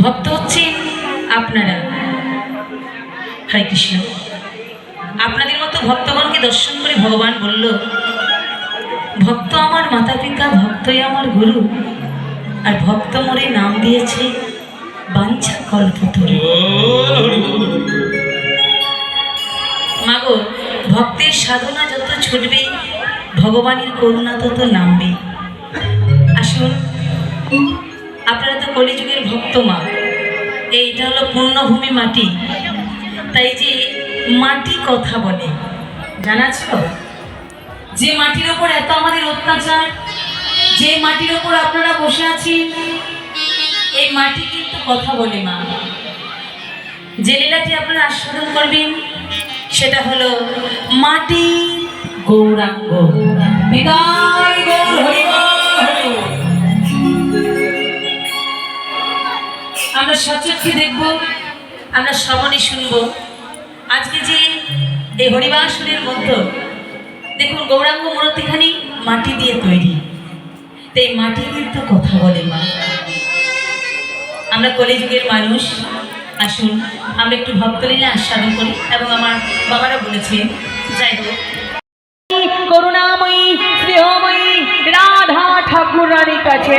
ভক্ত হচ্ছেন আপনারা। হরে কৃষ্ণ। আপনাদের মতো ভক্তগণকে দর্শন করে ভগবান বলল, ভক্ত আমার মাতা পিতা, ভক্তই আমার গুরু, আর ভক্ত মোরে নাম দিয়েছে বাঞ্ছা কল্পতরু। মাগো, ভক্তের সাধনা যত ছুটবে, ভগবানের করুণা তত নামবে। আসুন, আপনারা তো কলিযুগের ভক্ত মা, এইটা হলো পূর্ণভূমি মাটি, তাই যে মাটি কথা বলে জানাচ্ছ? যে মাটির ওপর এত আমাদের অত্যাচার, যে মাটির ওপর আপনারা বসে আছেন, এই মাটি কিন্তু কথা বলে মা। যে লীলাটি আপনারা আস্বাদন করবেন সেটা হলো মাটি গৌরাঙ্গ। বিদায় গৌর হরি বল। আমরা সচক্ষে দেখব, আমরা শ্রবণে শুনব। আজকে যে এই হরিবাসনের মধ্যে দেখুন, গৌরাঙ্গ মূর্তিখানি মাটি দিয়ে তৈরি, তো এই মাটি কিন্তু কথা বলে মা। আমরা কলিযুগের মানুষ, আসুন আমরা একটু ভক্তলীলা আস্বাদন করি। এবং আমার বাবারা বলেছেন, যাই হোক, করুণাময়ী স্নেহময়ী রাধা ঠাকুরানীর কাছে